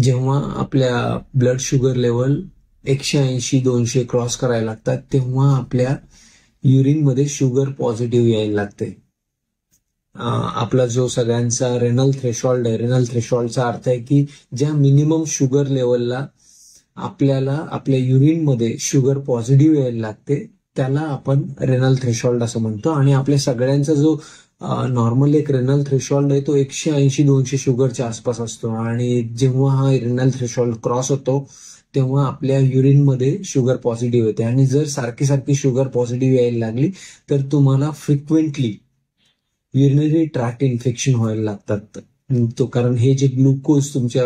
जेव्हा आपल्या blood sugar level 180-200 cross करायला लागतात तेव्हा आपल्या युरिनमध्ये शुगर पॉझिटिव्ह यायला लागते. आपला जो सगळ्यांचा रेनल थ्रेशोल्ड आहे, रेनल थ्रेशोल्डचा अर्थ आहे की ज्या मिनिमम शुगर लेवलला आपल्याला आपल्या युरिनमध्ये शुगर पॉझिटिव्ह यायला लागते त्याला आपण रेनल थ्रेशोल्ड असं म्हणतो. आणि आपल्या सगळ्यांचा जो नॉर्मल एक रेनल थ्रेशोल्ड आहे तो 180-200 शुगरच्या आसपास असतो. आणि जेव्हा हा रेनल थ्रेशोल्ड क्रॉस होतो तेव्हा आपल्या युरिनमध्ये शुगर पॉझिटिव्ह येते. आणि जर सारखी सारखी शुगर पॉझिटिव्ह यायला लागली तर तुम्हाला फ्रिक्वेंटली युरिनरी ट्रॅक्ट इन्फेक्शन व्हायला लागतात. तो कारण हे जे ग्लुकोज तुमच्या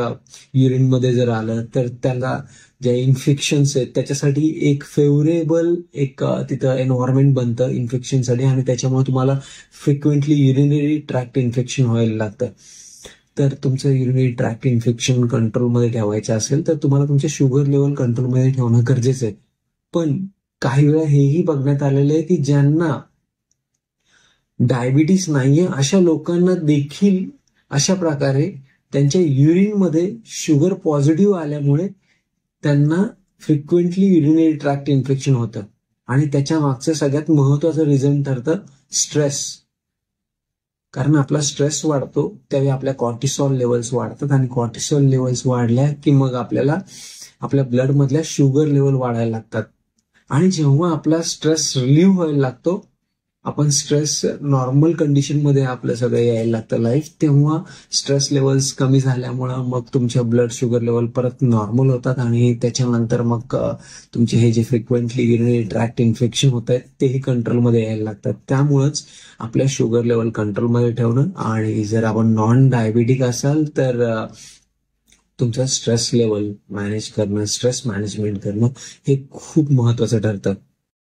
युरिनमध्ये जर आलं तर त्याला ज्या इन्फेक्शन्स आहेत त्याच्यासाठी एक फेवरेबल एक तिथं एन्व्हायरमेंट बनतं इन्फेक्शनसाठी आणि त्याच्यामुळे तुम्हाला फ्रिक्वेंटली युरिनरी ट्रॅक्ट इन्फेक्शन व्हायला लागतं. तर तुमचं युरिनरी ट्रॅक्ट इन्फेक्शन कंट्रोलमध्ये ठेवायचं असेल तर तुम्हाला तुमचे शुगर लेवल कंट्रोलमध्ये ठेवणं गरजेचं आहे. पण काही वेळा हेही बघण्यात आलेलं आहे की ज्यांना डायबिटीस नाहीये अशा लोकांना देखील अशा प्रकारे त्यांच्या युरिनमध्ये शुगर पॉझिटिव्ह आल्यामुळे त्यांना फ्रिक्वेंटली युरिनरी ट्रॅक्ट इन्फेक्शन होतं. आणि त्याच्या मागचं सगळ्यात महत्वाचं रिझन ठरतं स्ट्रेस. कारण आपला स्ट्रेस वाढतो त्यावेळी आपल्या कॉर्टिसॉल लेवल्स वाढतात आणि कॉर्टिसॉल लेवल्स वाढल्या की मग आपल्याला आपल्या ब्लडमधल्या शुगर लेवल वाढायला लागतात. आणि जेव्हा आपला स्ट्रेस रिलीव्ह व्हायला लागतो, आपण स्ट्रेस नॉर्मल कंडिशनमध्ये आपलं सगळं यायला लागतं लाईफ, तेव्हा स्ट्रेस लेवल्स कमी झाल्यामुळं मग तुमच्या ब्लड शुगर लेवल परत नॉर्मल होतात आणि त्याच्यानंतर मग तुमचे हे जे फ्रिक्वेंटली युरिनरी ट्रॅक्ट इन्फेक्शन होत आहेत तेही कंट्रोलमध्ये यायला लागतात. त्यामुळंच आपल्या शुगर लेवल कंट्रोलमध्ये ठेवणं आणि जर आपण नॉन डायबिटिक असाल तर तुमचं स्ट्रेस लेवल मॅनेज करणं, स्ट्रेस मॅनेजमेंट करणं हे खूप महत्वाचं ठरतं.